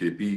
KP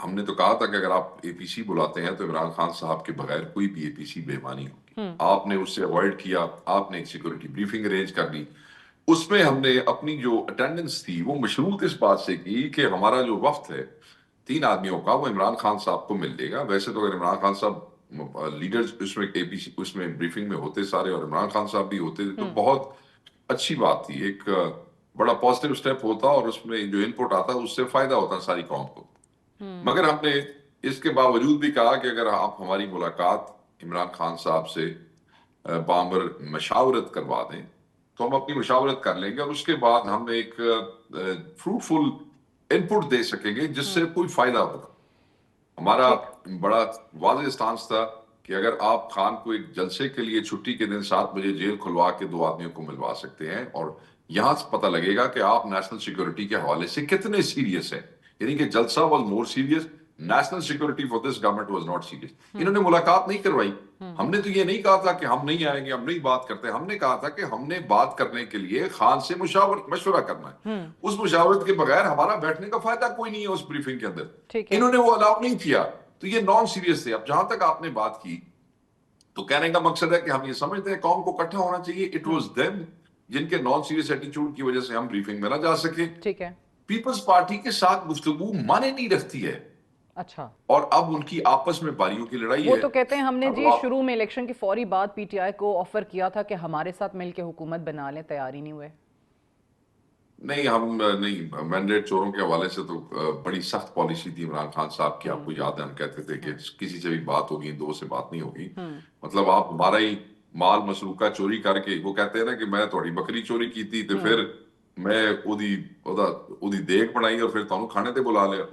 ہم نے تو کہا تھا کہ اگر آپ اے پی سی بلاتے ہیں تو عمران خان صاحب کے بغیر کوئی بھی اے پی سی بے معنی ہوگی. آپ نے اس سے اوائڈ کیا, آپ نے ایک سیکورٹی بریفنگ ارینج کر لی. اس میں ہم نے اپنی جو اٹینڈنس تھی وہ مشروط اس بات سے کی کہ ہمارا جو وفد ہے 3 آدمیوں کا وہ عمران خان صاحب کو مل لے گا. ویسے تو اگر عمران خان صاحب لیڈرز اس میں اے پی سی اس میں بریفنگ میں ہوتے سارے اور عمران خان صاحب بھی ہوتے تو بہت اچھی بات تھی, ایک بڑا پازیٹیو سٹیپ ہوتا اور اس میں جو ان پٹ آتا اس سے فائدہ ہوتا ساری قوم کو. مگر ہم نے اس کے باوجود بھی کہا کہ اگر آپ ہماری ملاقات عمران خان صاحب سے بامر مشاورت کروا دیں تو ہم اپنی مشاورت کر لیں گے اور اس کے بعد ہم ایک فروٹفل ان پٹ دے سکیں گے جس سے کوئی فائدہ ہوگا. ہمارا بڑا واضح اسٹانس تھا کہ اگر آپ خان کو ایک جلسے کے لیے چھٹی کے دن 7 بجے جیل کھلوا کے 2 آدمیوں کو ملوا سکتے ہیں اور یہاں سے پتہ لگے گا کہ آپ نیشنل سیکورٹی کے حوالے سے کتنے سیریس ہیں. یعنی کہ جلسہ was more serious, national security for this government was not serious. انہوں نے ملاقات نہیں کروائی. ہم نے تو یہ نہیں کہا تھا کہ ہم نہیں آئیں گے, ہم نہیں بات کرتے. ہم نے کہا تھا کہ ہم نے بات کرنے کے لیے خان سے مشورہ کرنا ہے. اس مشاورت کے بغیر ہمارا بیٹھنے کا فائدہ کوئی نہیں ہے اس بریفنگ کے اندر. انہوں نے وہ الاؤ نہیں کیا تو یہ نان سیریس تھے. اب جہاں تک آپ نے بات کی تو کہنے کا مقصد ہے کہ ہم یہ سمجھتے ہیں قوم کو اکٹھا ہونا چاہیے. اٹ واز دیم جن کے نان سیریس ایٹیٹیوڈ کی وجہ سے ہم بریفنگ میں نہ جا سکے. ٹھیک ہے. پیپلز پارٹی کے ساتھ گفتگو مانے نہیں رکھتی ہے. اچھا. اور اب ان کی آپس میں باریوں کی لڑائی ہے. وہ تو کہتے ہیں ہم نے جی شروع میں الیکشن کی فوری بعد پی ٹی آئی کو آفر کیا تھا کہ ہمارے ساتھ مل کے حکومت بنا لیں, تیار ہی نہیں ہوئے. نہیں, ہم نہیں. مینڈیٹ چوروں کے حوالے سے تو بڑی سخت پالیسی تھی عمران خان صاحب کی. آپ کو یاد ہے ہم کہتے تھے کہ کسی سے بھی بات ہوگی 2 سے بات نہیں ہوگی. مطلب آپ ہمارا ہی مال مسروقہ چوری کر کے, وہ کہتے ہیں نا کہ میں تھوڑی بکری چوری کی تھی تو پھر میں اودی دیکھ بنائی اور پھر تانوں کھانے تے بلا لیا.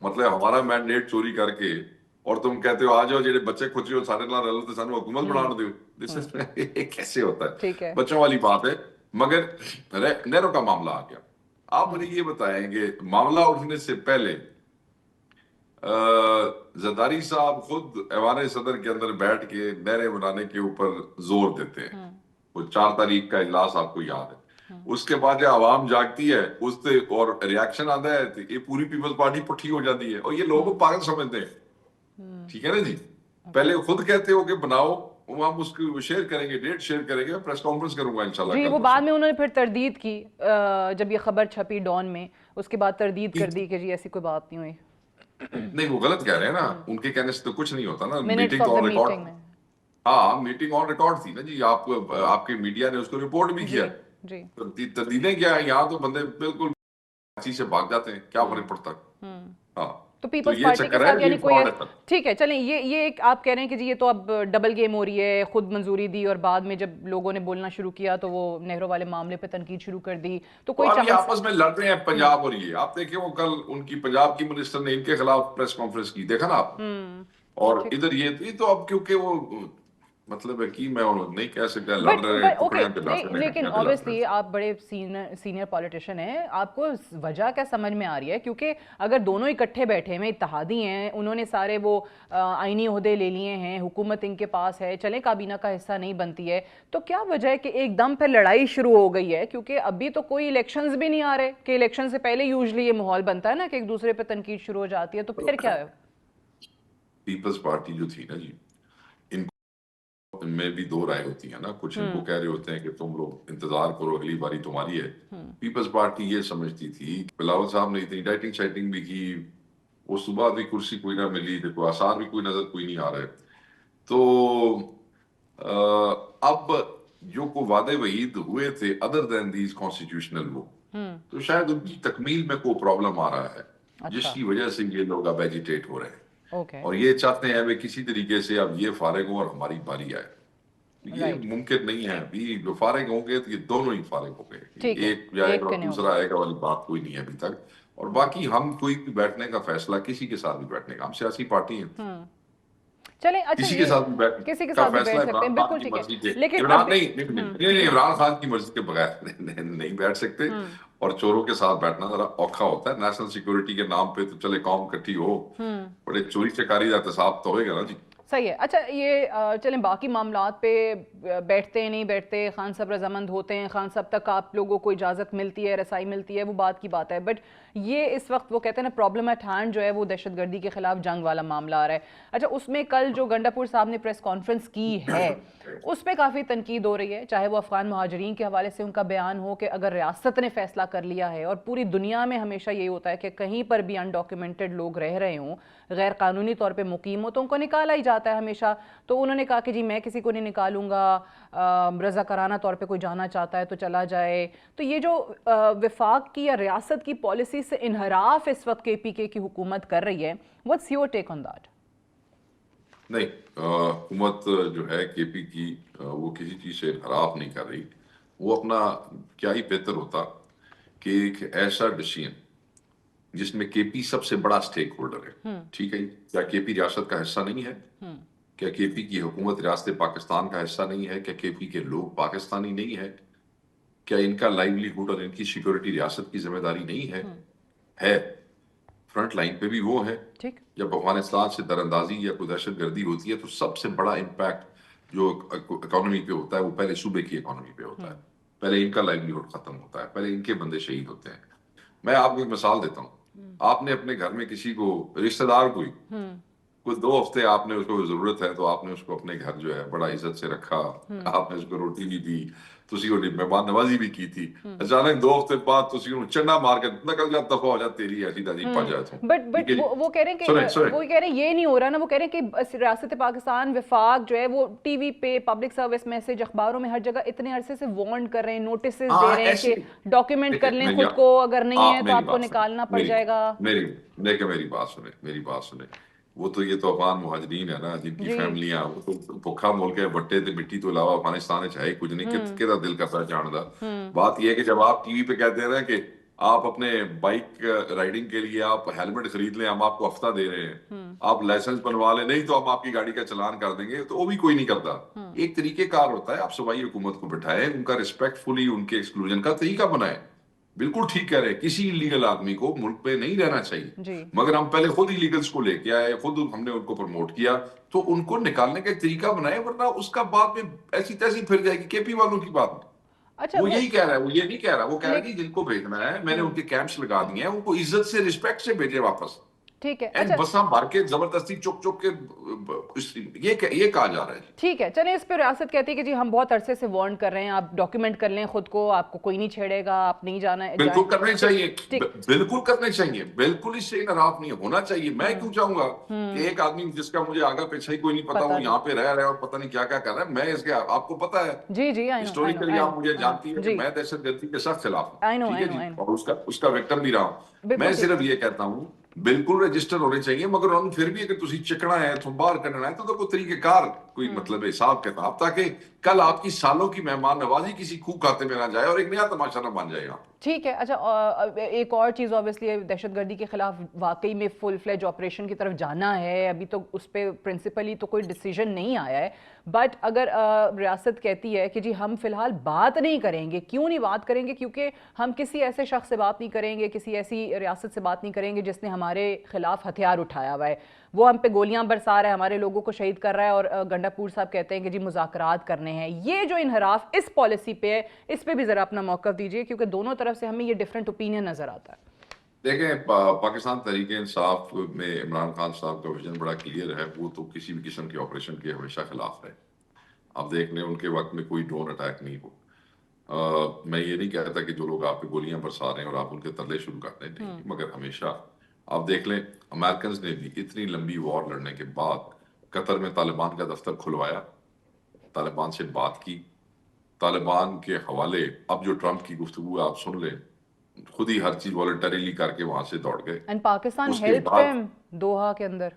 مطلب ہمارا مینڈیٹ چوری کر کے اور تم کہتے ہو آ جاؤ جڑے بچے کھچے ہو سارے نال رلو تے سانو حکومت بنا دیو. دس از کیسے ہوتا ہے؟ بچوں والی بات ہے. مگر نیرو کا معاملہ آ گیا. آپ مجھے یہ بتائیں کہ معاملہ اٹھنے سے پہلے زرداری صاحب خود ایوان صدر کے اندر بیٹھ کے نہریں بنانے کے اوپر زور دیتے ہیں. وہ 4 تاریخ کا اجلاس آپ کو یاد ہے. اس کے بعد جب عوام جاگتی ہے اس سے اور ریاکشن آتا ہے تو یہ پوری پیپلز پارٹی پٹھی ہو جاتی ہے اور یہ لوگوں کو پاگل سمجھتے ہیں. ٹھیک ہے نا جی. پہلے خود کہتے ہو کہ بناؤ, ہم اس کو شیئر کریں گے, ڈیٹ شیئر کریں گے, پریس کانفرنس کروں گا انشاءاللہ. جی وہ بعد میں انہوں نے پھر تردید کی جب یہ خبر چھپی ڈان میں, اس کے بعد تردید کر دی کہ جی ایسی کوئی بات نہیں ہوئی. نہیں وہ غلط کہہ رہے ہیں نا, ان کے کہنے سے تو کچھ نہیں ہوتا نا. منٹس میٹنگ آف تو دا آن ریکارڈ, میٹنگ میں. ہاں میٹنگ آن ریکارڈ تھی نا جی. آپ کے میڈیا نے اس کو رپورٹ بھی کیا. تردیدیں کیا ہے یہاں تو بندے بالکل سے بھاگ جاتے ہیں, کیا فرق پڑتا. ہاں تو پیپلز پارٹی کے ساتھ یعنی کوئی ٹھیک ہے چلیں یہ ایک آپ کہہ رہے ہیں کہ جی یہ تو اب ڈبل گیم ہو رہی ہے. خود منظوری دی اور بعد میں جب لوگوں نے بولنا شروع کیا تو وہ نہرو والے معاملے پہ تنقید شروع کر دی. تو کوئی ابھی آپس میں لڑ رہے ہیں پنجاب اور یہ آپ دیکھیں وہ کل ان کی پنجاب کی منسٹر نے ان کے خلاف پریس کانفرنس کی, دیکھا نا آپ. اور ادھر یہ تو اب کیونکہ وہ مطلب ہے کہ میں نہیں کہہ سکتا لڑ رہے ہیں. لیکن obviously آپ بڑے سینئر پولیٹیشین ہیں, آپ کو وجہ کیا سمجھ میں آ رہی ہے؟ کیونکہ اگر دونوں اکٹھے بیٹھے ہیں, اتحادی ہیں, انہوں نے سارے وہ آئینی عہدے لے لیے ہیں, حکومت ان کے پاس ہے, چلیں کابینہ کا حصہ نہیں بنتی ہے, تو کیا وجہ ہے کہ ایک دم پھر لڑائی شروع ہو گئی ہے؟ کیونکہ ابھی تو کوئی الیکشنز بھی نہیں آ رہے کہ الیکشن سے پہلے یوزلی یہ ماحول بنتا ہے نا کہ ایک دوسرے پہ تنقید شروع ہو جاتی ہے. تو پھر کیا ہے؟ پیپلز پارٹی جو تھی نا جی, ان میں بھی 2 رائے ہوتی ہیں نا. کچھ ان کو کہہ رہے ہوتے ہیں کہ تم لوگ انتظار کرو, اگلی باری تمہاری ہے. پیپلز پارٹی یہ سمجھتی تھی, بلاول صاحب نے اتنی ڈائٹنگ شائٹنگ بھی کی, اس صبح بھی کرسی کوئی نہ ملی, دیکھو آثار بھی کوئی نظر کوئی نہیں آ رہے. تو اب جو کو وعدے وعید ہوئے تھے ادر دین دیز کانسٹیٹیوشنل وہ, تو شاید ان کی تکمیل میں کوئی پرابلم آ رہا ہے جس کی وجہ سے یہ لوگ اب ایجیٹیٹ ہو رہے ہیں. اور یہ چاہتے ہیں کہ کسی طریقے سے اب یہ فارغ ہوں اور ہماری باری آئے. یہ ممکن نہیں ہے. ابھی جو فارغ ہوں گے تو یہ دونوں ہی فارغ ہو گئے, ایک جائے گا اور دوسرا آئے گا والی بات کوئی نہیں ہے ابھی تک. اور باقی ہم کوئی بھی بیٹھنے کا فیصلہ کسی کے ساتھ بھی بیٹھنے کا, ہم سیاسی پارٹی ہیں, چلیں اچھا کسی کے ساتھ بھی کا فیصلہ عمران خان کی مرضی کے عمران خان کی مرضی کے بغیر نہیں بیٹھ سکتے. اور چوروں کے ساتھ بیٹھنا ذرا اوکھا ہوتا ہے. نیشنل سیکورٹی کے نام پہ تو چلے قوم اکٹھی ہو, بڑے چوری چکاری کا احتساب تو ہوئے گا نا جی. صحیح ہے. اچھا یہ چلیں باقی معاملات پہ بیٹھتے ہیں نہیں بیٹھتے, خان صاحب رضامند ہوتے ہیں, خان صاحب تک آپ لوگوں کو اجازت ملتی ہے, رسائی ملتی ہے, وہ بات کی بات ہے. بٹ یہ اس وقت وہ کہتے ہیں نا پرابلم ایٹ ہینڈ جو ہے وہ دہشت گردی کے خلاف جنگ والا معاملہ آ رہا ہے. اچھا اس میں کل جو گنڈا پور صاحب نے پریس کانفرنس کی ہے اس پہ کافی تنقید ہو رہی ہے, چاہے وہ افغان مہاجرین کے حوالے سے ان کا بیان ہو کہ اگر ریاست نے فیصلہ کر لیا ہے, اور پوری دنیا میں ہمیشہ یہی ہوتا ہے کہ کہیں پر بھی انڈاکیومنٹڈ لوگ رہ رہے ہوں, غیر قانونی طور پہ مقیم ہو, تو ان کو نکالا ہی جاتا ہے ہمیشہ. تو انہوں نے کہا کہ جی میں کسی کو نہیں نکالوں گا, رضاکارانہ طور پہ کوئی جانا چاہتا ہے تو چلا جائے. تو یہ جو وفاق کی یا ریاست کی پالیسی سے انحراف اس وقت کے پی کے کی حکومت کر رہی ہے, what's your take on that؟ نہیں, حکومت جو ہے کے پی کی وہ کسی چیز سے انحراف نہیں کر رہی. وہ اپنا کیا ہی بہتر ہوتا کہ ایک ایسا ڈیسیژن جس میں کے پی سب سے بڑا سٹیک ہولڈر ہے, ٹھیک ہے, کیا کے پی ریاست کا حصہ نہیں ہے؟ کیا کے پی کی حکومت ریاست پاکستان کا حصہ نہیں ہے؟ کیا کے پی کے لوگ پاکستانی نہیں ہے؟ کیا ان کا لائیولیہوڈ اور ان کی سیکورٹی ریاست کی ذمہ داری نہیں ہے؟ ہے. فرنٹ لائن پہ بھی وہ ہے. ٹھیک, جب افغانستان سے دراندازی یا کوئی دہشت گردی ہوتی ہے تو سب سے بڑا امپیکٹ جو اکانومی پہ ہوتا ہے وہ پہلے صوبے کی اکانومی پہ ہوتا ہے. پہلے ان کا لائیولیہوڈ ختم ہوتا ہے, پہلے ان کے بندے شہید ہوتے ہیں. میں آپ کو ایک مثال دیتا ہوں. آپ نے اپنے گھر میں کسی کو رشتہ دار کوئی 2 ہفتے آپ نے اس کو ضرورت ہے تو آپ نے اس کو اپنے گھر جو ہے بڑا عزت سے رکھا, آپ نے اس کو روٹی بھی دی, تسی کو مہمان نوازی بھی کی تھی. اچانک 2 ہفتے بعد تسی کو چنڈا مار کے نکل جا, دفعہ ہو جا, تیری ایسی دادی پا جائے تو. بٹ وہ کہہ رہے ہیں کہ وہ کہہ رہے ہیں یہ نہیں ہو رہا نا, وہ کہہ رہے ہیں کہ ریاست پاکستان وفاق جو ہے وہ ٹی وی پہ پبلک سروس میسج اخباروں میں ہر جگہ اتنے عرصے سے وارن کر رہے ہیں, نوٹسز دے رہے ہیں کہ ڈاکیومنٹ کر لیں خود کو, اگر نہیں ہے تو آپ کو نکالنا پڑ جائے گا. میری بات سنیں. وہ تو یہ تو افغان مہاجرین ہے نا جن کی فیملیاں, وہ تو بھوکھا ملک ہے, بٹے تے مٹی تو علاوہ افغانستان ہے کچھ نہیں, کدا دل کرتا جان دا. بات یہ ہے کہ جب آپ ٹی وی پہ کہتے ہیں نا کہ آپ اپنے بائک رائڈنگ کے لیے آپ ہیلمٹ خرید لیں, ہم آپ کو ہفتہ دے رہے ہیں, آپ لائسنس بنوا لیں, نہیں تو ہم آپ کی گاڑی کا چلان کر دیں گے, تو وہ بھی کوئی نہیں کرتا. ایک طریقہ کار ہوتا ہے, آپ صوبائی حکومت کو بٹھائیں, ان کا ریسپیکٹ فلی ان کے ایکسکلوژن کا طریقہ بنائیں. بالکل ٹھیک کہہ رہے, کسی انلیگل آدمی کو ملک پہ نہیں رہنا چاہیے, مگر ہم پہلے خود انلیگلز کو لے کے آئے, خود ہم نے ان کو پروموٹ کیا, تو ان کو نکالنے کا ایک طریقہ بنائے, ورنہ اس کا بعد میں ایسی تیسی پھر جائے گی. کے پی والوں کی بات وہ یہی کہہ رہا ہے, وہ یہ نہیں کہہ رہا, وہ کہہ رہا ہے کہ جن کو بھیجنا ہے میں نے ان کے کیمپس لگا دیے ہیں, ان کو عزت سے رسپیکٹ سے بھیجے واپس. ٹھیک ہے, بساں بھر کے زبردستی چک چک کے یہ کہا جا رہا ہے. ٹھیک ہے, چلیں اس پہ ریاست کہتی ہے کہ جی ہم بہت عرصے سے وارن کر رہے ہیں, آپ ڈاکیومنٹ کر لیں خود کو, آپ کو کوئی نہیں چھیڑے گا, آپ نہیں جانا ہے. بالکل کرنے چاہیے, بالکل کرنے چاہیے, بالکل اس سے انحراف نہیں ہونا چاہیے. میں کیوں چاہوں گا کہ ایک آدمی جس کا مجھے آگا پیچھا ہی کوئی نہیں پتا, وہ یہاں پہ رہ رہا ہے اور پتہ نہیں کیا کیا کر رہا ہے, میں اس کے, آپ کو پتا ہے ہسٹوریکلی آپ مجھے جانتی ہیں کہ میں دہشت گردی کے سخت خلاف ہوں, ٹھیک ہے جی, اور اس کا وکٹم بھی رہا ہوں. میں صرف یہ کہتا ہوں بالکل رجسٹر ہونے چاہیے, مگر ان پھر بھی اگر تسی چکنا ہے, تم باہر کرنا ہے, تو کوئی طریقہ کار, کوئی مطلب حساب کتاب, تاکہ کل آپ کی سالوں کی مہمان نوازی کسی خوب کھاتے میں نہ جائے اور ایک نیا تماشا نہ بن جائے گا. ٹھیک ہے. اچھا ایک اور چیز اوبیسلی دہشت گردی کے خلاف واقعی میں فل فلیج آپریشن کی طرف جانا ہے, ابھی تو اس پہ پرنسپلی تو کوئی ڈیسیژن نہیں آیا ہے, بٹ اگر ریاست کہتی ہے کہ جی ہم فی الحال بات نہیں کریں گے, کیوں نہیں بات کریں گے؟ کیونکہ ہم کسی ایسے شخص سے بات نہیں کریں گے, کسی ایسی ریاست سے بات نہیں کریں گے جس نے ہمارے خلاف ہتھیار اٹھایا ہوا ہے, وہ ہم پہ گولیاں برسا رہا ہے, ہمارے لوگوں کو شہید کر رہا ہے, اور گنڈا پور صاحب کہتے ہیں کہ جی مذاکرات کرنے ہیں. یہ جو انحراف اس پالیسی پہ ہے, اس پہ بھی ذرا اپنا موقف دیجئے, کیونکہ دونوں طرف سے ہمیں یہ ڈیفرنٹ اوپینین نظر آتا ہے. دیکھیں, پاکستان تحریک انصاف میں عمران خان صاحب کا ویژن بڑا کلیئر ہے, وہ تو کسی بھی قسم کے آپریشن کے ہمیشہ خلاف ہے. آپ دیکھ لیں ان کے وقت میں کوئی ڈرون اٹیک نہیں ہو. میں یہ نہیں کہتا کہ جو لوگ آپ پہ گولیاں برسا رہے ہیں اور آپ ان کے ترلے شروع کر دیں, نہیں, مگر ہمیشہ آپ دیکھ لیں امریکنز نے بھی اتنی لمبی وار لڑنے کے بعد قطر میں طالبان کا دفتر کھلوایا, طالبان سے بات کی, طالبان کے حوالے اب جو ٹرمپ کی گفتگو آپ سن لیں, خود ہی ہر چیز والنٹریلی کر کے وہاں سے دوڑ گئے. And Pakistan help them Doha کے اندر.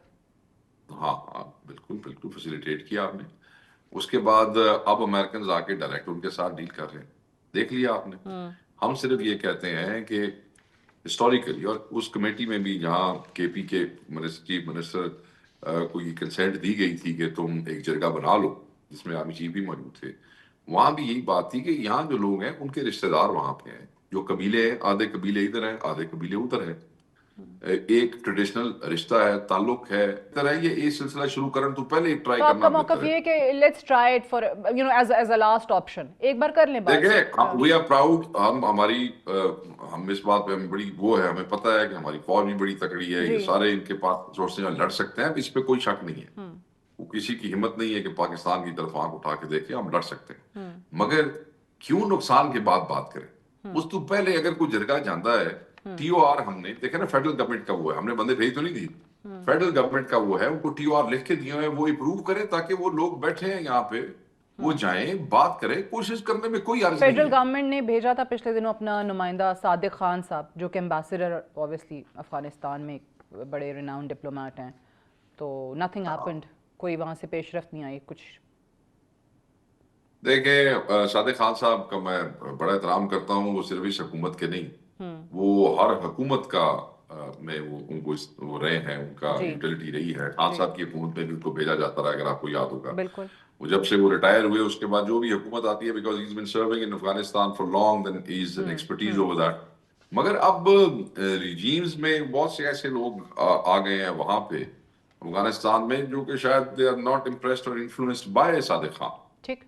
ہاں بالکل فیسیلیٹیٹ کیا آپ نے. اس کے بعد اب امریکنز آ کے ڈائریکٹ ان کے ساتھ ڈیل کر رہے ہیں, دیکھ لیا آپ نے. ہم صرف یہ کہتے ہیں کہ ہسٹوریکلی, اور اس کمیٹی میں بھی جہاں کے پی کے چیف منسٹر کو یہ کنسنٹ دی گئی تھی کہ تم ایک جرگہ بنا لو, جس میں آرمی چیف بھی موجود تھے, وہاں بھی یہی بات تھی کہ یہاں جو لوگ ہیں ان کے رشتہ دار وہاں پہ ہیں, جو قبیلے ہیں, آدھے قبیلے ادھر ہیں, آدھے قبیلے ادھر ہیں. ایک ٹریڈیشنل رشتہ ہے، تعلق ہے، طرح یہ سلسلہ شروع کرن تو پہلے ایک ٹرائی تو آپ کرنا کا بہتر موقف ہے۔ یہ ہے کہ let's try it far as a last option, ایک بار کر لیں بات۔ دیکھیں وی آر پراؤڈ، ہم اس بات پہ ہمیں بڑی وہ ہے، ہمیں پتہ ہے کہ ہماری فوج بھی بڑی تکڑی ہے، یہ سارے ان کے پاس ریسورسز ہیں، لڑ سکتے ہیں، اس پہ کوئی شک نہیں ہے، وہ کسی کی ہمت نہیں ہے کہ پاکستان کی طرف آنکھ اٹھا کے دیکھیں، ہم لڑ سکتے ہیں، مگر کیوں نقصان کے بعد بات کریں؟ اس تو پہلے اگر کوئی جرگہ جاندہ ہے، ٹی او آر ہم نے دیکھا نا فیڈرل گورنمنٹ کا وہ ہے، ہم نے بندے بھیج تو نہیں دی، فیڈرل گورنمنٹ کا وہ ہے، ان کو ٹی او آر لکھ کے دیے ہیں، وہ اپروو کریں تاکہ وہ لوگ بیٹھے ہیں یہاں پہ، وہ جائیں بات کریں، کوشش کرنے میں کوئی عرض نہیں فیڈرل ہے۔ گورنمنٹ نے بھیجا تھا پچھلے دنوں اپنا نمائندہ صادق خان صاحب، جو کہ ایمبیسڈر اوبویسلی افغانستان میں ایک بڑے ریناؤن ڈپلومیٹ ہیں، تو نتھنگ ہیپنڈ، کوئی وہاں سے پیش رفت نہیں آئی کچھ۔ دیکھیں صادق خان صاحب کا میں بڑا احترام کرتا ہوں، وہ صرف اس حکومت کے نہیں، وہ ہر حکومت کا میں ان کو وہ رہے ہیں، ان کا یوٹیلٹی رہی ہے، خان صاحب کی حکومت میں بھی ان کو بھیجا جاتا رہا، اگر آپ کو یاد ہوگا، بالکل وہ جب سے وہ ریٹائر ہوئے اس کے بعد جو بھی حکومت آتی ہے، because he's been serving in Afghanistan for long, then he's an expertise over that. مگر اب ریجیمز میں بہت سے ایسے لوگ آ گئے ہیں وہاں پہ افغانستان میں، جو کہ شاید they are not impressed or influenced by Sadiq Khan. ٹھیک،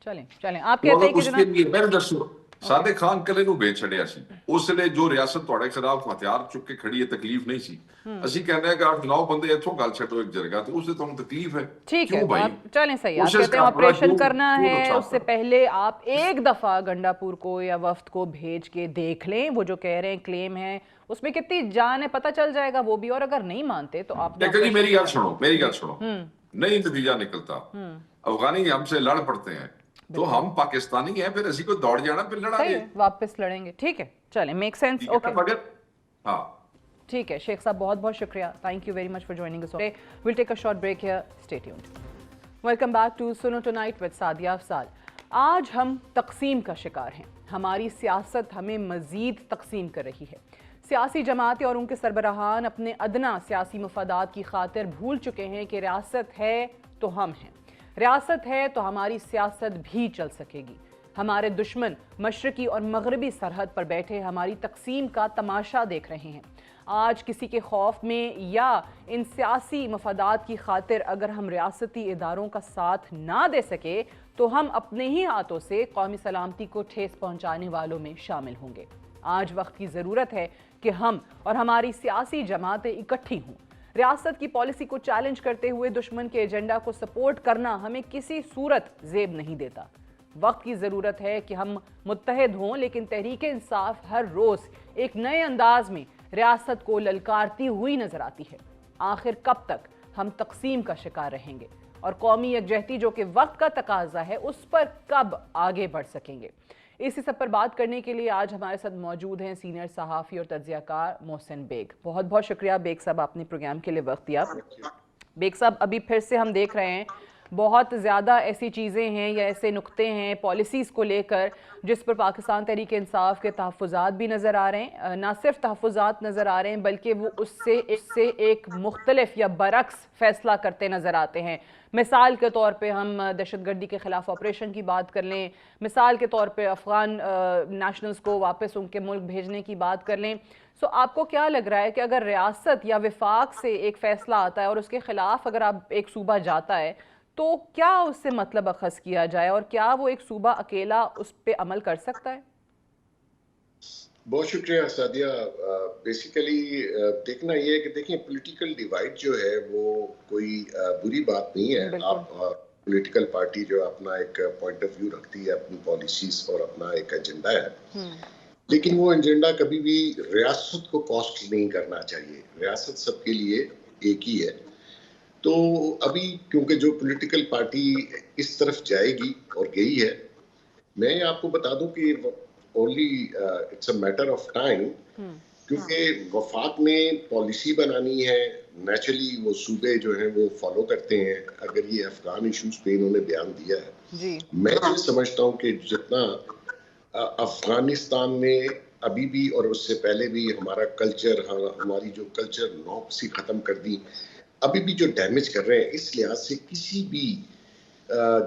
چلیں آپ تو کہتے ہیں اگر کہ اس کے جناب لیے میں دسو صادق خان کلے نو بیچ چھڑیا سی، اس لیے جو ریاست تھوڑے خلاف ہتھیار چک کے کھڑی ہے تکلیف نہیں سی، اسی کہنے ہیں کہ آپ 9 بندے اتھوں گل چھٹو ایک جرگہ تو اس سے تمہیں تکلیف ہے، ٹھیک ہے، کیوں تو بھائی؟ آپ چلیں صحیح، آپ کوشش کہتے ہیں کا بڑا آپریشن کرنا کیوں ہے، نقصان اس سے کرنا؟ پہلے آپ ایک دفعہ گنڈا پور کو یا وفد کو بھیج کے دیکھ لیں، وہ جو کہہ رہے ہیں کلیم ہے اس میں کتنی جان ہے پتہ چل جائے گا وہ بھی، اور اگر نہیں مانتے تو آپ نے دیکھو جی میری آپریشن میری گل سنو، نہیں نتیجہ نکلتا، افغانی ہم سے لڑ پڑتے ہیں تو ہم پاکستانی ہیں، پھر اسی کو دوڑ جانا، پھر لڑا صحیح گے، ہے، واپس لڑیں گے، ٹھیک ہے، چلیں میک سینس، ٹھیک ہے نا؟ اوکے، مگر ہاں ٹھیک ہے شیخ صاحب، بہت بہت شکریہ، thank you very much for joining us today. We'll take a short break here. Stay tuned. Welcome back to Suno Tonight with Sadia Afzal. آج ہم تقسیم کا شکار ہیں، ہماری سیاست ہمیں مزید تقسیم کر رہی ہے، سیاسی جماعتیں اور ان کے سربراہان اپنے ادنا سیاسی مفادات کی خاطر بھول چکے ہیں کہ ریاست ہے تو ہم ہیں، ریاست ہے تو ہماری سیاست بھی چل سکے گی۔ ہمارے دشمن مشرقی اور مغربی سرحد پر بیٹھے ہماری تقسیم کا تماشا دیکھ رہے ہیں۔ آج کسی کے خوف میں یا ان سیاسی مفادات کی خاطر اگر ہم ریاستی اداروں کا ساتھ نہ دے سکے تو ہم اپنے ہی ہاتھوں سے قومی سلامتی کو ٹھیس پہنچانے والوں میں شامل ہوں گے۔ آج وقت کی ضرورت ہے کہ ہم اور ہماری سیاسی جماعتیں اکٹھی ہوں۔ ریاست کی پالیسی کو چیلنج کرتے ہوئے دشمن کے ایجنڈا کو سپورٹ کرنا ہمیں کسی صورت زیب نہیں دیتا۔ وقت کی ضرورت ہے کہ ہم متحد ہوں، لیکن تحریک انصاف ہر روز ایک نئے انداز میں ریاست کو للکارتی ہوئی نظر آتی ہے۔ آخر کب تک ہم تقسیم کا شکار رہیں گے اور قومی یکجہتی جو کہ وقت کا تقاضا ہے اس پر کب آگے بڑھ سکیں گے؟ اسی سب پر بات کرنے کے لیے آج ہمارے ساتھ موجود ہیں سینئر صحافی اور تجزیہ کار محسن بیگ۔ بہت بہت شکریہ بیگ صاحب، آپ نے پروگرام کے لیے وقت دیا۔ بیگ صاحب، ابھی پھر سے ہم دیکھ رہے ہیں بہت زیادہ ایسی چیزیں ہیں یا ایسے نقطے ہیں پالیسیز کو لے کر جس پر پاکستان تحریک انصاف کے تحفظات بھی نظر آ رہے ہیں، نہ صرف تحفظات نظر آ رہے ہیں بلکہ وہ اس سے ایک مختلف یا برعکس فیصلہ کرتے نظر آتے ہیں۔ مثال کے طور پہ ہم دہشت گردی کے خلاف آپریشن کی بات کر لیں، مثال کے طور پہ افغان نیشنلز کو واپس ان کے ملک بھیجنے کی بات کر لیں۔ سو آپ کو کیا لگ رہا ہے کہ اگر ریاست یا وفاق سے ایک فیصلہ آتا ہے اور اس کے خلاف اگر آپ ایک صوبہ جاتا ہے تو کیا اس سے مطلب اخذ کیا جائے اور کیا وہ ایک صوبہ اکیلا اس پہ عمل کر سکتا ہے؟ بہت شکریہ سعدیہ۔ بیسیکلی دیکھنا یہ ہے کہ دیکھیں پولیٹیکل ڈیوائڈ جو ہے وہ کوئی بری بات نہیں ہے۔ آپ پولیٹیکل پارٹی جو اپنا ایک پوائنٹ آف ویو رکھتی ہے، اپنی پالیسیز اور اپنا ایک ایجنڈا ہے، لیکن وہ ایجنڈا کبھی بھی ریاست کو کاسٹ نہیں کرنا چاہیے۔ ریاست سب کے لیے ایک ہی ہے۔ تو ابھی کیونکہ جو پولیٹیکل پارٹی اس طرف جائے گی اور گئی ہے، میں آپ کو بتا دوں کہ only it's a matter of time، کیونکہ وفاق نے پالیسی بنانی ہے، نیچرلی وہ صوبے جو ہیں وہ فالو کرتے ہیں۔ اگر یہ افغان ایشوز پہ انہوں نے بیان دیا ہے، میں یہ سمجھتا ہوں کہ جتنا افغانستان میں ابھی بھی اور اس سے پہلے بھی ہمارا کلچر، ہماری جو کلچر نوکسی ختم کر دی، ابھی بھی جو ڈیمیج کر رہے ہیں، اس لحاظ سے کسی بھی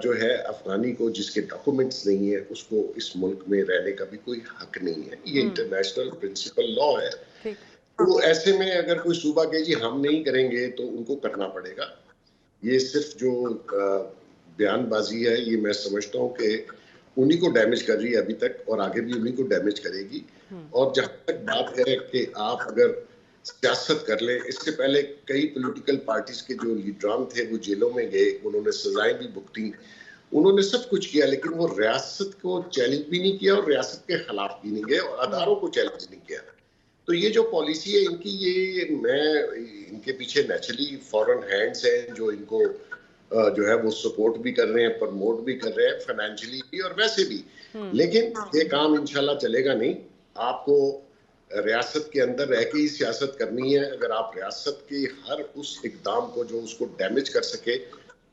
جو ہے افغانی کو جس کے ڈاکومنٹس نہیں ہے اس کو اس ملک میں رہنے کا بھی کوئی حق نہیں ہے۔ یہ انٹرنیشنل پرنسپل لا ہے۔ تو ایسے میں اگر کوئی صوبہ کہ جی ہم نہیں کریں گے تو ان کو کرنا پڑے گا. یہ صرف جو بیان بازی ہے یہ میں سمجھتا ہوں کہ انہی کو ڈیمیج کر رہی ہے ابھی تک اور آگے بھی انہی کو ڈیمیج کرے گی. اور جہاں تک بات ہے کہ آپ اگر سیاست کر لیں, اس سے پہلے کئی پولیٹیکل پارٹیز کے جو لیڈران تھے وہ جیلوں میں گئے, انہوں نے سزائیں بھی بھگتی, انہوں نے سب کچھ کیا, لیکن وہ ریاست کو چیلنج بھی نہیں کیا اور ریاست کے خلاف بھی نہیں گئے اور اداروں کو چیلنج نہیں کیا. تو یہ جو پالیسی ہے ان کی, یہ میں ان کے پیچھے نیچرلی فورن ہینڈز ہیں جو ان کو جو ہے وہ سپورٹ بھی کر رہے ہیں, پرموٹ بھی کر رہے ہیں فائنینشلی بھی اور ویسے بھی. لیکن یہ کام انشاءاللہ چلے گا نہیں. آپ کو ریاست کے اندر رہ کے ہی سیاست کرنی ہے. اگر آپ ریاست کے ہر اس اقدام کو جو اس کو ڈیمیج کر سکے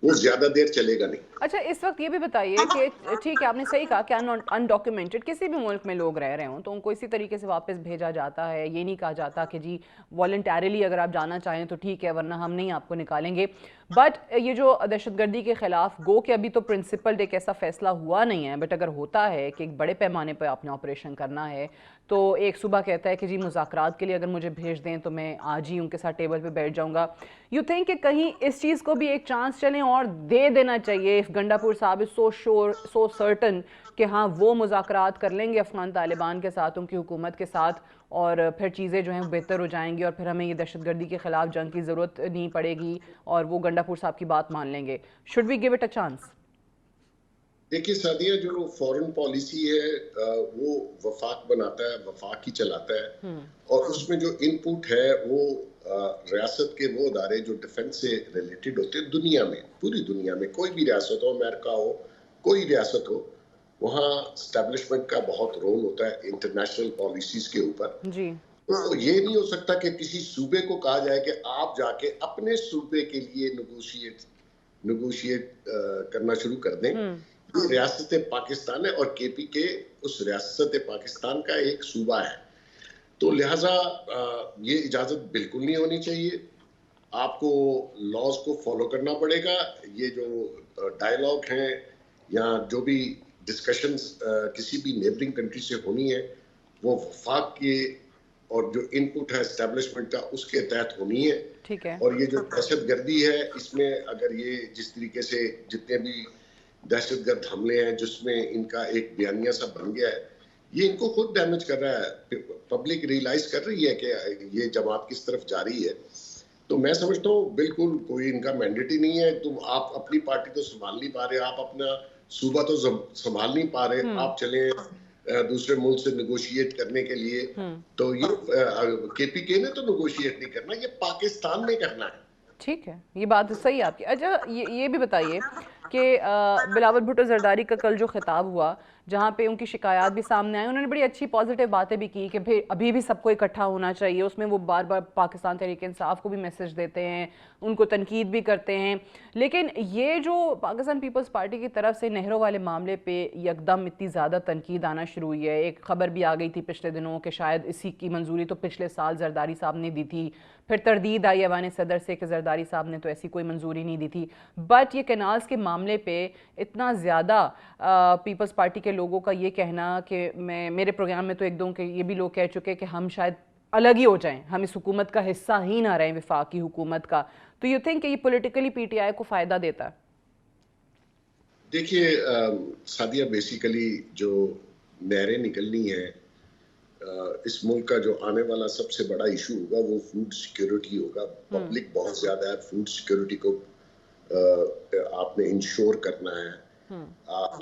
وہ زیادہ دیر چلے گا نہیں. اچھا اس وقت یہ بھی بتائیے کہ ٹھیک ہے آپ نے صحیح کہا کہ انڈاکیومنٹڈ کسی بھی ملک میں لوگ رہ رہے ہوں تو ان کو اسی طریقے سے واپس بھیجا جاتا ہے, یہ نہیں کہا جاتا کہ جی والنٹیرلی اگر آپ جانا چاہیں تو ٹھیک ہے ورنہ ہم نہیں آپ کو نکالیں گے. بٹ یہ جو دہشت گردی کے خلاف گو کہ ابھی تو پرنسپل ایک ایسا فیصلہ ہوا نہیں ہے, بٹ اگر ہوتا ہے کہ ایک بڑے پیمانے پہ آپ نے آپریشن کرنا ہے تو ایک صوبہ کہتا ہے کہ جی مذاکرات کے لیے اگر مجھے بھیج دیں تو میں آج ہی ان کے ساتھ ٹیبل پہ بیٹھ جاؤں گا. یو تھنک کہ کہیں اس چیز کو بھی ایک چانس چلیں اور دے دینا چاہیے, گنڈا پور صاحب سو سرٹن کہ ہاں وہ مذاکرات کر لیں گے افغان طالبان کے ساتھ, ان کی حکومت کے ساتھ, اور پھر چیزیں جو ہیں بہتر ہو جائیں گی اور پھر ہمیں یہ دہشت گردی کے خلاف جنگ کی ضرورت نہیں پڑے گی اور وہ گنڈا پور صاحب کی بات مان لیں گے. Should we give it a chance? دیکھیے سعدیہ, جو فورن پالیسی ہے وہ وفاق بناتا ہے, وفاق ہی چلاتا ہے, اور اس میں جو ان پٹ ہے وہ ریاست کے وہ ادارے جو ڈیفنس سے ریلیٹڈ ہوتے ہیں دنیا میں, پوری دنیا میں کوئی بھی ریاست ہو, امریکہ ہو, کوئی ریاست ہو, وہاں اسٹیبلشمنٹ کا بہت رول ہوتا ہے انٹرنیشنل پالیسیز کے اوپر. جی تو یہ نہیں ہو سکتا کہ کسی صوبے کو کہا جائے کہ آپ جا کے اپنے صوبے کے لیے نیگوشیٹ کرنا شروع کر دیں. یہ ریاست پاکستان ہے اور کے پی کے اس ریاست پاکستان کا ایک صوبہ ہے, تو لہٰذا یہ اجازت بالکل نہیں ہونی چاہیے. آپ کو لاز کو فالو کرنا پڑے گا. یہ جو ڈائیلاگ ہیں یا جو بھی ڈسکشنز کسی بھی نیبرنگ کنٹری سے ہونی ہے وہ وفاق کے اور جو ان پٹ ہے اسٹیبلشمنٹ کا اس کے تحت ہونی ہے. ٹھیک ہے. اور یہ جو دہشت گردی ہے اس میں اگر یہ جس طریقے سے جتنے بھی دہشت گرد حملے ہیں جس میں ان کا ایک بیانیہ سا بن گیا ہے, یہ ان کو خود ڈیمیج کر رہا ہے. پبلک ریئلائز کر رہی ہے کہ یہ جماعت کس طرف جا رہی ہے. تو میں سمجھتا ہوں بالکل کوئی ان کا مینڈیٹ ہی نہیں ہے. تم آپ اپنی پارٹی تو سنبھال نہیں پا رہے, آپ اپنا صوبہ تو سنبھال نہیں پا رہے, آپ چلیں دوسرے ملک سے نیگوشیٹ کرنے کے لیے. تو یہ کے پی کے نے تو نیگوشیٹ نہیں کرنا, یہ پاکستان میں کرنا ہے. ٹھیک ہے, یہ بات صحیح ہے آپ کی. اچھا یہ بھی بتائیے کہ بلاول بھٹو زرداری کا کل جو خطاب ہوا جہاں پہ ان کی شکایات بھی سامنے آئیں, انہوں نے بڑی اچھی پازیٹیو باتیں بھی کی کہ ابھی بھی سب کو اکٹھا ہونا چاہیے. اس میں وہ بار بار پاکستان تحریک انصاف کو بھی میسج دیتے ہیں, ان کو تنقید بھی کرتے ہیں. لیکن یہ جو پاکستان پیپلز پارٹی کی طرف سے نہروں والے معاملے پہ یکدم اتنی زیادہ تنقید آنا شروع ہوئی ہے, ایک خبر بھی آ گئی تھی پچھلے دنوں کہ شاید اسی کی منظوری تو پچھلے سال زرداری صاحب نے دی تھی, پھر تردید آئی ایوان صدر سے کہ زرداری صاحب نے تو ایسی کوئی منظوری نہیں دی تھی. بٹ یہ کینالز کے معاملے پہ اتنا زیادہ پیپلز پارٹی کے لوگوں کا یہ کہنا کہ میرے پروگرام میں تو ایک دو کہ یہ بھی لوگ کہہ چکے کہ ہم شاید الگ ہی ہو جائیں, ہم اس حکومت کا حصہ ہی نہ رہیں وفاقی حکومت کا. تو یو تھنک کہ یہ پولیٹیکلی پی ٹی آئی کو فائدہ دیتا ہے؟ دیکھیے سعدیہ, بیسیکلی جو نہریں نکلنی ہیں اس ملک کا جو آنے والا سب سے بڑا ایشو ہوگا وہ فوڈ سیکیورٹی ہوگا. پبلک بہت زیادہ ہے, فوڈ سیکیورٹی کو آپ نے انشور کرنا ہے.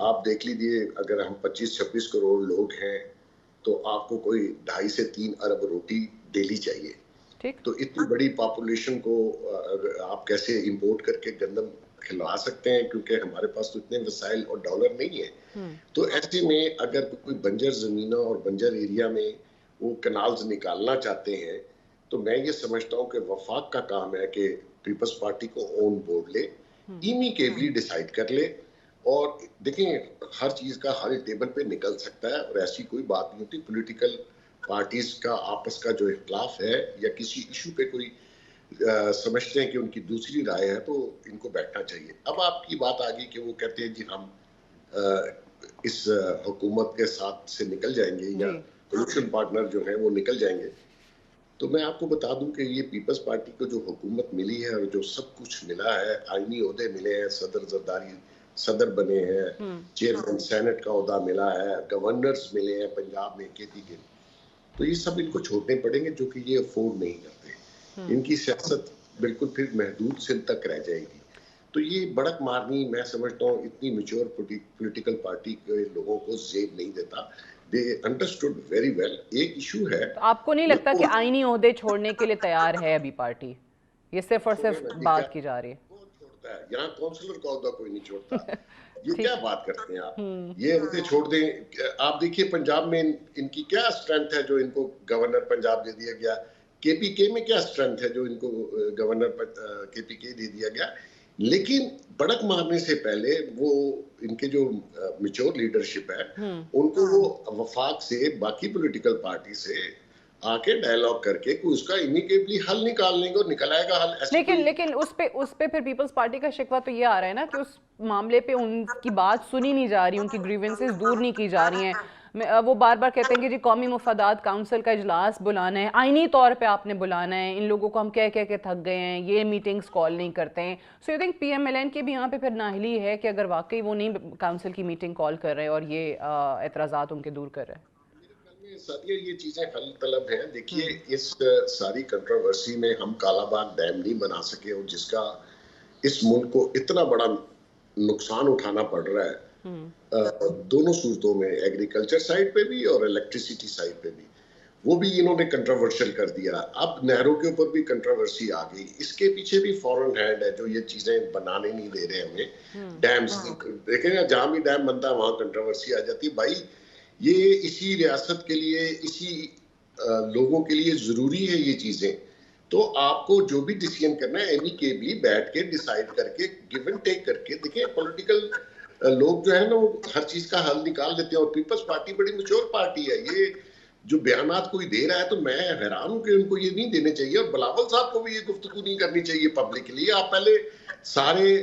آپ دیکھ لیجیے اگر ہم 25-26 کروڑ لوگ ہیں تو آپ کو کوئی 2.5 سے 3 ارب روٹی ڈیلی چاہیے. تو اتنی بڑی پاپولیشن کو آپ کیسے امپورٹ کر کے گندم کھلوا سکتے ہیں, کیونکہ ہمارے پاس تو اتنے وسائل اور ڈالر نہیں ہے. تو ایسے میں اگر کوئی بنجر زمینوں اور بنجر ایریا میں وہ کنالز نکالنا چاہتے ہیں تو میں یہ سمجھتا ہوں کہ وفاق کا کام ہے کہ پیپلز پارٹی کو اون بورڈ لے, ایمیکیبلی ڈیسائیڈ کر لے. اور دیکھیں ہر چیز کا حل ٹیبل پہ نکل سکتا ہے اور ایسی کوئی بات نہیں ہوتی. پولیٹیکل پارٹیز کا آپس کا جو اختلاف ہے یا کسی ایشو پہ کوئی سمجھتے ہیں کہ ان کی دوسری رائے ہے تو ان کو بیٹھنا چاہیے. اب آپ کی بات آ گئی کہ وہ کہتے ہیں جی ہم اس حکومت کے ساتھ سے نکل جائیں گے یا کولیشن پارٹنر جو ہیں وہ نکل جائیں گے. تو میں آپ کو بتا دوں کہ یہ پیپلز پارٹی کو جو حکومت ملی ہے اور جو سب کچھ ملا ہے، آئینی عہدے ملے ہیں، صدر زرداری صدر بنے ہیں، چیئرمین سینٹ کا عہدہ ملا ہے، گورنرز ملے ہیں پنجاب میں KP کے، تو یہ سب ان کو چھوڑنے پڑیں گے جو کہ یہ افورڈ نہیں کرتے. ان کی سیاست بالکل پھر محدود سن تک رہ جائے گی. تو یہ بڑک مارنی میں سمجھتا ہوں اتنی میچور پولیٹیکل پارٹی کے لوگوں کو زیب نہیں دیتا. They understood very well. ایک ایشو ہے. آپ کو نہیں لگتا کہ آئینی عہدے چھوڑنے کے لیے تیار ہے ابھی پارٹی؟ یہ صرف اور صرف بات کی جا رہی ہے. کون چھوڑتا ہے؟ یہاں کونسلر کا عہدہ کوئی نہیں چھوڑتا. یہ کیا بات کرتے ہیں آپ؟ یہ عہدے چھوڑ دیں. آپ دیکھیے پنجاب میں ان کی کیا اسٹرینتھ ہے جو ان کو گورنر پنجاب دے دیا گیا. KPK میں کیا اسٹرینتھ ہے جو ان کو گورنر KPK دے دیا گیا. لیکن بڑک مارنے سے پہلے وہ ان کے جو میچور لیڈرشپ ہے ان کو وہ وفاق سے باقی پولیٹیکل پارٹی سے آ کے ڈائیلاگ کر کے کوئی اس کا امیڈیٹلی حل نکال لیں گے اور نکل آئے گا حل. لیکن اس پہ پھر پیپلز پارٹی کا شکوہ تو یہ آ رہا ہے نا کہ اس معاملے پہ ان کی بات سنی نہیں جا رہی، ان کی گریونسز دور نہیں کی جا رہی ہیں. وہ بار بار کہتے ہیں کہ جی قومی مفادات کاؤنسل کا اجلاس بلانا ہے، آئینی طور پہ آپ نے بلانا ہے، ان لوگوں کو ہم کہہ کے تھک گئے ہیں، یہ میٹنگز کال نہیں کرتے ہیں. سو یو تھنک PMLN کے بھی یہاں پہ پھر نااہلی ہے کہ اگر واقعی وہ نہیں کاؤنسل کی میٹنگ کال کر رہے اور یہ اعتراضات ان کے دور کر رہے ہیں. ساتھیہ یہ چیزیں حل طلب ہیں. دیکھیے اس ساری کنٹروورسی میں ہم کالا باغ ڈیم نہیں بنا سکے اور جس کا اس ملک کو اتنا بڑا نقصان اٹھانا پڑ رہا ہے دونوں صورتوں میں، ایگریکلچر سائڈ پہ بھی اور الیکٹریسٹی سائڈ پہ بھی، وہ بھی انہوں نے کنٹروورشل کر دیا. اب نہروں کے اوپر بھی کنٹروورسی آ گئی. اس کے پیچھے بھی فورن ہینڈ ہے جو یہ چیزیں بنانے نہیں دے رہے ہمیں. ڈیمز دیکھیں گا جہاں بھی ڈیم بنتا ہے وہاں کنٹروورسی آ جاتی. بھائی یہ اسی ریاست کے لیے، اسی لوگوں کے لیے ضروری ہے یہ چیزیں. تو آپ کو جو بھی ڈیسیژن کرنا ہے بھی بیٹھ کے ڈیسائیڈ کر کے گیو اینڈ ٹیک کر کے دیکھیں. پولیٹیکل لوگ جو ہے نا وہ ہر چیز کا حل نکال دیتے ہیں اور پیپلز پارٹی بڑی میچور پارٹی ہے. یہ جو بیانات کوئی دے رہا ہے تو میں حیران ہوں کہ ان کو یہ نہیں دینے چاہیے. اور بلاول صاحب کو بھی یہ گفتگو نہیں کرنی چاہیے پبلکلی. آپ پہلے سارے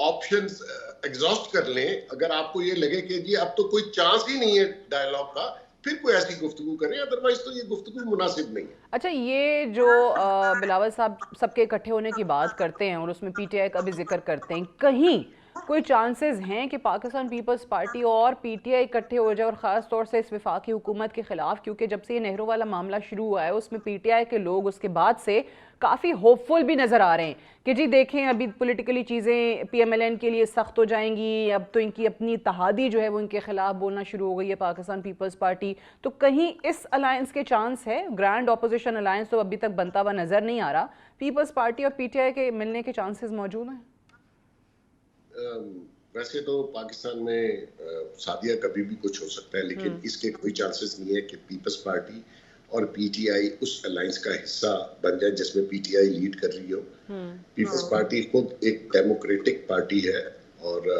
آپشنز ایگزاسٹ کر لیں. اگر آپ کو یہ لگے کہ جی اب تو کوئی چانس ہی نہیں ہے ڈائیلاگ کا، پھر کوئی ایسی گفتگو کریں، ادروائز تو یہ گفتگو مناسب نہیں ہے. اچھا، یہ جو بلاول صاحب سب کے اکٹھے ہونے کی بات کرتے ہیں اور اس میں PTI کا بھی ذکر کرتے ہیں، کہیں کوئی چانسز ہیں کہ پاکستان پیپلز پارٹی اور PTI اکٹھے ہو جائے اور خاص طور سے اس وفاقی حکومت کے خلاف؟ کیونکہ جب سے یہ نہرو والا معاملہ شروع ہوا ہے اس میں PTI کے لوگ اس کے بعد سے کافی ہوپ فل بھی نظر آ رہے ہیں کہ جی دیکھیں ابھی پولیٹیکلی چیزیں PMLN کے لیے سخت ہو جائیں گی. اب تو ان کی اپنی اتحادی جو ہے وہ ان کے خلاف بولنا شروع ہو گئی ہے پاکستان پیپلز پارٹی. تو کہیں اس الائنس کے چانس ہے؟ گرینڈ اپوزیشن الائنس تو ابھی تک بنتا ہوا نظر نہیں آ رہا. پیپلز پارٹی اور PTI کے ملنے کے چانسز موجود ہیں؟ ویسے تو پاکستان میں سعدیہ کبھی بھی کچھ ہو سکتا ہے، لیکن اس کے کوئی چانسز نہیں ہے کہ پیپلز پارٹی اور PTI اس الائنس کا حصہ بن جائے جس میں PTI لیڈ کر رہی ہو. پیپلز پارٹی خود ایک ڈیموکریٹک پارٹی ہے اور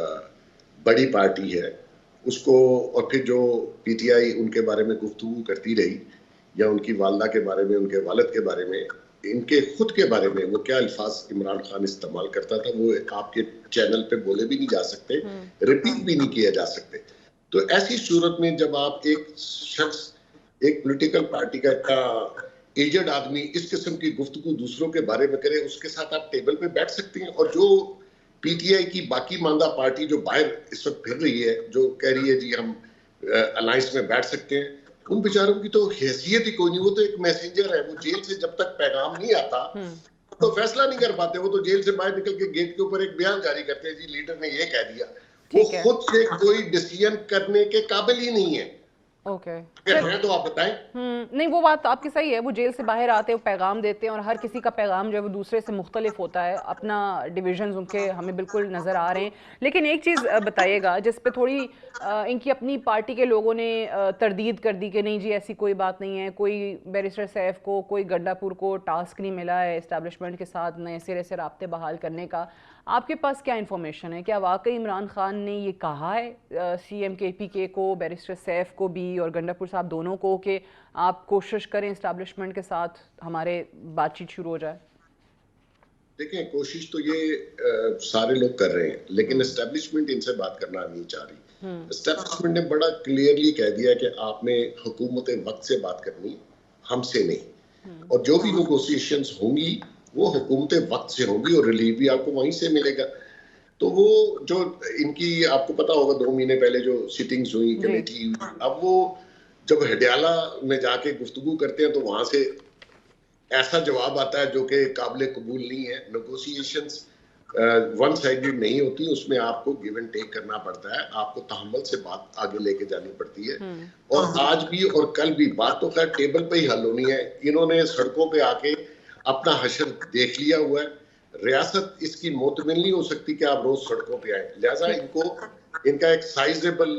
بڑی پارٹی ہے. اس کو اور پھر جو PTI ان کے بارے میں گفتگو کرتی رہی یا ان کی والدہ کے بارے میں، ان کے والد کے بارے میں، ان کے خود کے بارے میں وہ کیا الفاظ عمران خان استعمال کرتا تھا وہ آپ کے چینل پہ بولے بھی نہیں جا سکتے، ریپیٹ بھی نہیں کیا جا سکتے. تو ایسی صورت میں جب آپ ایک شخص، ایک پولیٹیکل پارٹی کا اتنا ایجڈ آدمی اس قسم کی گفتگو دوسروں کے بارے میں کرے، اس کے ساتھ آپ ٹیبل پہ بیٹھ سکتے ہیں؟ اور جو PTI کی باقی ماندہ پارٹی جو باہر اس وقت پھر رہی ہے، جو کہہ رہی ہے جی ہم الائنس میں بیٹھ سکتے ہیں، ان بیچاروں کی تو حیثیت ہی کوئی نہیں. وہ تو ایک میسنجر ہے. وہ جیل سے جب تک پیغام نہیں آتا تو فیصلہ نہیں کر پاتے. وہ تو جیل سے باہر نکل کے گیٹ کے اوپر ایک بیان جاری کرتے ہیں جی لیڈر نے یہ کہہ دیا. وہ خود سے کوئی ڈیسیژن کرنے کے قابل ہی نہیں ہے. اگر ہیں تو آپ بتائیں. نہیں، وہ بات آپ کی صحیح ہے. وہ جیل سے باہر آتے ہیں، پیغام دیتے ہیں اور ہر کسی کا پیغام جو ہے وہ دوسرے سے مختلف ہوتا ہے. اپنا ڈویژنز ان کے ہمیں بالکل نظر آ رہے ہیں. لیکن ایک چیز بتائیے گا جس پہ تھوڑی ان کی اپنی پارٹی کے لوگوں نے تردید کر دی کہ نہیں جی ایسی کوئی بات نہیں ہے، کوئی بیرسٹر سیف کو، کوئی گڈھا پور کو ٹاسک نہیں ملا ہے اسٹیبلشمنٹ کے ساتھ نئے سرے سے رابطے بحال کرنے کا. آپ کے پاس کیا انفارمیشن ہے؟ کیا واقعی عمران خان نے یہ کہا ہے CM KPK کو، بیرسٹر سیف کو بھی اور گنڈا پور صاحب دونوں کو کہ آپ کوشش کریں اسٹیبلشمنٹ کے ساتھ ہمارے بات چیت شروع ہو جائے؟ دیکھیں کوشش تو یہ سارے لوگ کر رہے ہیں، لیکن اسٹیبلشمنٹ ان سے بات کرنا نہیں چاہ رہی. اسٹیبلشمنٹ نے بڑا کلیئرلی کہہ دیا کہ آپ نے حکومت وقت سے بات کرنی، ہم سے نہیں. اور جو بھی نیگوسیشنز ہوں گی وہ حکومت وقت سے ہوگی اور ریلیف بھی آپ کو وہیں سے ملے گا. تو وہ جو ان کی آپ کو پتا ہوگا 2 مہینے پہلے جو سیٹنگز ہوئی کمیٹی، اب وہ جب ہڈیالہ میں جا کے گفتگو کرتے ہیں تو وہاں سے ایسا جواب آتا ہے جو کہ قابل قبول نہیں ہے. نیگوسیشنز ون سائیڈڈ نہیں ہوتی، اس میں آپ کو گیو اینڈ ٹیک کرنا پڑتا ہے، آپ کو تحمل سے بات آگے لے کے جانی پڑتی ہے. اور آج بھی اور کل بھی بات تو خیر ٹیبل پہ ہی حل ہونی ہے. انہوں نے سڑکوں پہ آ کے اپنا حشر دیکھ لیا ہوا ہے. ریاست اس کی معتمل نہیں ہو سکتی کہ آپ روز سڑکوں پہ آئیں، لہٰذا ان کا ایک سائزیبل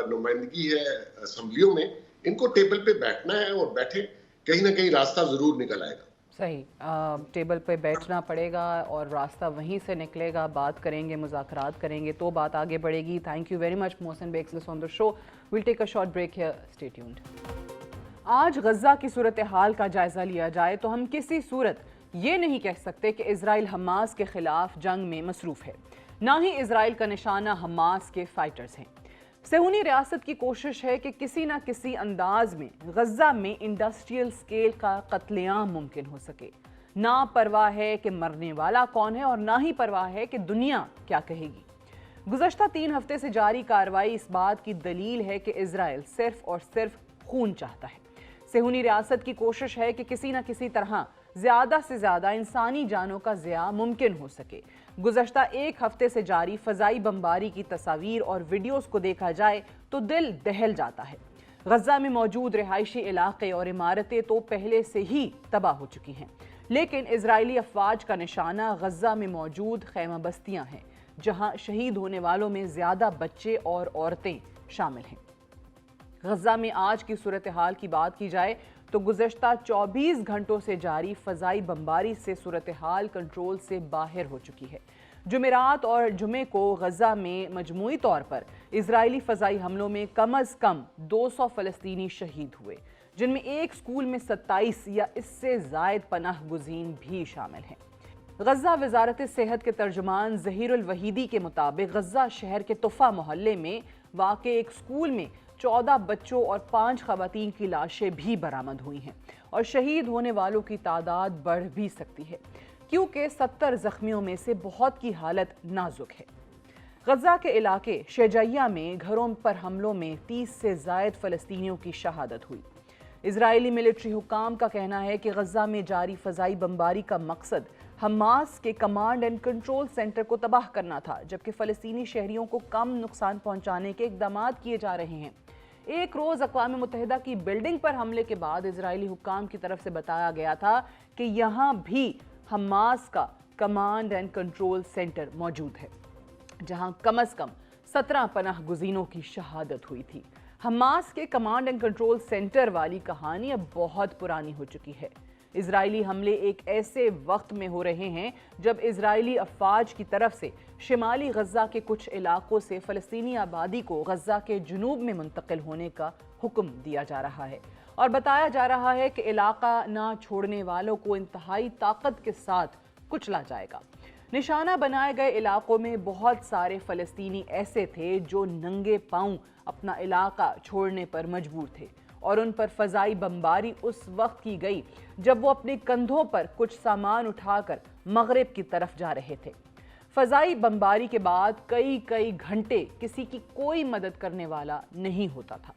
نمائندگی ہے اسمبلیوں میں، ان کو ٹیبل پہ بیٹھنا ہے اور بیٹھے، کہیں نہ کہیں راستہ ضرور نکل آئے گا. صحیح، ٹیبل پہ بیٹھنا پڑے گا اور راستہ وہیں سے نکلے گا. بات کریں گے، مذاکرات کریں گے تو بات آگے بڑھے گی. Thank you very much Mohsin Baig on the show. We'll take a short break here, stay tuned. آج غزہ کی صورتحال کا جائزہ لیا جائے تو ہم کسی صورت یہ نہیں کہہ سکتے کہ اسرائیل حماس کے خلاف جنگ میں مصروف ہے، نہ ہی اسرائیل کا نشانہ حماس کے فائٹرز ہیں. صہیونی ریاست کی کوشش ہے کہ کسی نہ کسی انداز میں غزہ میں انڈسٹریل سکیل کا قتل عام ممکن ہو سکے. نہ پرواہ ہے کہ مرنے والا کون ہے اور نہ ہی پرواہ ہے کہ دنیا کیا کہے گی. گزشتہ 3 ہفتے سے جاری کارروائی اس بات کی دلیل ہے کہ اسرائیل صرف اور صرف خون چاہتا ہے. صہیونی ریاست کی کوشش ہے کہ کسی نہ کسی طرح زیادہ سے زیادہ انسانی جانوں کا ضیاع ممکن ہو سکے. گزشتہ 1 ہفتے سے جاری فضائی بمباری کی تصاویر اور ویڈیوز کو دیکھا جائے تو دل دہل جاتا ہے. غزہ میں موجود رہائشی علاقے اور عمارتیں تو پہلے سے ہی تباہ ہو چکی ہیں، لیکن اسرائیلی افواج کا نشانہ غزہ میں موجود خیمہ بستیاں ہیں، جہاں شہید ہونے والوں میں زیادہ بچے اور عورتیں شامل ہیں. غزہ میں آج کی صورتحال کی بات کی جائے تو گزشتہ 24 گھنٹوں سے جاری فضائی بمباری سے صورتحال کنٹرول سے باہر ہو چکی ہے. جمعرات اور جمعے کو غزہ میں مجموعی طور پر اسرائیلی فضائی حملوں میں کم از کم 200 فلسطینی شہید ہوئے، جن میں ایک سکول میں 27 یا اس سے زائد پناہ گزین بھی شامل ہیں. غزہ وزارت صحت کے ترجمان ظہیر الوحیدی کے مطابق غزہ شہر کے طفا محلے میں واقع ایک سکول میں 14 بچوں اور 5 خواتین کی لاشیں بھی برآمد ہوئی ہیں اور شہید ہونے والوں کی تعداد بڑھ بھی سکتی ہے، کیونکہ 70 زخمیوں میں سے بہت کی حالت نازک ہے. غزہ کے علاقے شجاعیہ میں گھروں پر حملوں میں 30 سے زائد فلسطینیوں کی شہادت ہوئی. اسرائیلی ملٹری حکام کا کہنا ہے کہ غزہ میں جاری فضائی بمباری کا مقصد حماس کے کمانڈ اینڈ کنٹرول سینٹر کو تباہ کرنا تھا، جبکہ فلسطینی شہریوں کو کم نقصان پہنچانے کے اقدامات کیے جا رہے ہیں. ایک روز اقوام متحدہ کی بلڈنگ پر حملے کے بعد اسرائیلی حکام کی طرف سے بتایا گیا تھا کہ یہاں بھی حماس کا کمانڈ اینڈ کنٹرول سینٹر موجود ہے، جہاں کم از کم 17 پناہ گزینوں کی شہادت ہوئی تھی. حماس کے کمانڈ اینڈ کنٹرول سینٹر والی کہانی اب بہت پرانی ہو چکی ہے. اسرائیلی حملے ایک ایسے وقت میں ہو رہے ہیں جب اسرائیلی افواج کی طرف سے شمالی غزہ کے کچھ علاقوں سے فلسطینی آبادی کو غزہ کے جنوب میں منتقل ہونے کا حکم دیا جا رہا ہے اور بتایا جا رہا ہے کہ علاقہ نہ چھوڑنے والوں کو انتہائی طاقت کے ساتھ کچلا جائے گا. نشانہ بنائے گئے علاقوں میں بہت سارے فلسطینی ایسے تھے جو ننگے پاؤں اپنا علاقہ چھوڑنے پر مجبور تھے اور ان پر فضائی بمباری اس وقت کی گئی جب وہ اپنے کندھوں پر کچھ سامان اٹھا کر مغرب کی طرف جا رہے تھے. فضائی بمباری کے بعد کئی گھنٹے کسی کی کوئی مدد کرنے والا نہیں ہوتا تھا.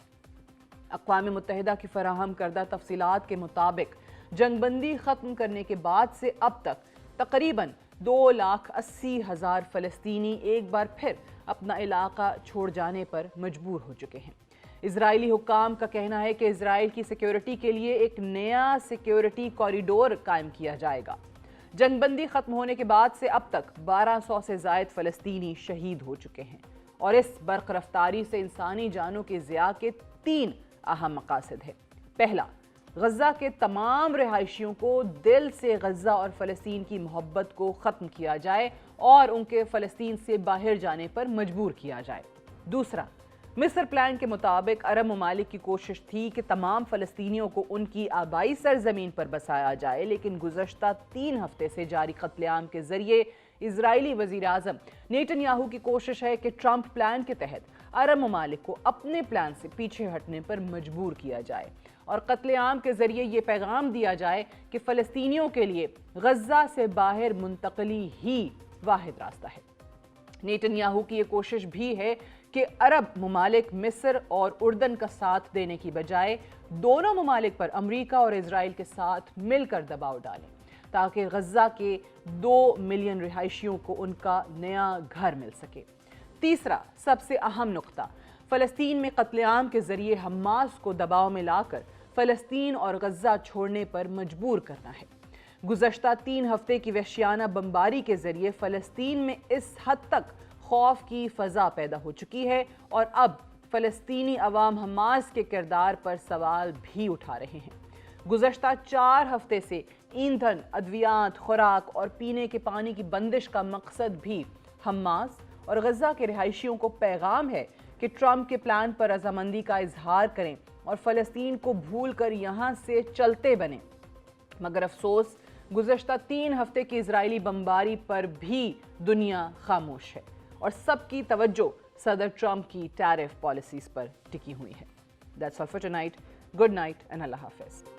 اقوام متحدہ کی فراہم کردہ تفصیلات کے مطابق جنگ بندی ختم کرنے کے بعد سے اب تک تقریباً 2,80,000 فلسطینی ایک بار پھر اپنا علاقہ چھوڑ جانے پر مجبور ہو چکے ہیں. اسرائیلی حکام کا کہنا ہے کہ اسرائیل کی سیکیورٹی کے لیے ایک نیا سیکیورٹی کوریڈور قائم کیا جائے گا. جنگ بندی ختم ہونے کے بعد سے اب تک 1200 سے زائد فلسطینی شہید ہو چکے ہیں اور اس برق رفتاری سے انسانی جانوں کے ضیاع کے 3 اہم مقاصد ہیں. پہلا، غزہ کے تمام رہائشیوں کو دل سے غزہ اور فلسطین کی محبت کو ختم کیا جائے اور ان کے فلسطین سے باہر جانے پر مجبور کیا جائے. دوسرا، مصر پلان کے مطابق عرب ممالک کی کوشش تھی کہ تمام فلسطینیوں کو ان کی آبائی سرزمین پر بسایا جائے، لیکن گزشتہ 3 ہفتے سے جاری قتل عام کے ذریعے اسرائیلی وزیر اعظم نیتن کی کوشش ہے کہ ٹرمپ پلان کے تحت عرب ممالک کو اپنے پلان سے پیچھے ہٹنے پر مجبور کیا جائے اور قتل عام کے ذریعے یہ پیغام دیا جائے کہ فلسطینیوں کے لیے غزہ سے باہر منتقلی ہی واحد راستہ ہے۔ نیتن کی یہ کوشش بھی ہے کہ عرب ممالک مصر اور اردن کا ساتھ دینے کی بجائے دونوں ممالک پر امریکہ اور اسرائیل کے ساتھ مل کر دباؤ ڈالیں تاکہ غزہ کے 2 ملین رہائشیوں کو ان کا نیا گھر مل سکے۔ تیسرا سب سے اہم نقطہ فلسطین میں قتل عام کے ذریعے حماس کو دباؤ میں لا کر فلسطین اور غزہ چھوڑنے پر مجبور کرنا ہے۔ گزشتہ 3 ہفتے کی وحشیانہ بمباری کے ذریعے فلسطین میں اس حد تک خوف کی فضا پیدا ہو چکی ہے اور اب فلسطینی عوام حماس کے کردار پر سوال بھی اٹھا رہے ہیں۔ گزشتہ 4 ہفتے سے ایندھن، ادویات، خوراک اور پینے کے پانی کی بندش کا مقصد بھی حماس اور غزہ کے رہائشیوں کو پیغام ہے کہ ٹرمپ کے پلان پر رضامندی کا اظہار کریں اور فلسطین کو بھول کر یہاں سے چلتے بنیں۔ مگر افسوس گزشتہ 3 ہفتے کی اسرائیلی بمباری پر بھی دنیا خاموش ہے اور سب کی توجہ صدر ٹرمپ کی ٹیرف پالیسیز پر ٹکی ہوئی ہے۔ That's all for tonight. Good night and اللہ حافظ۔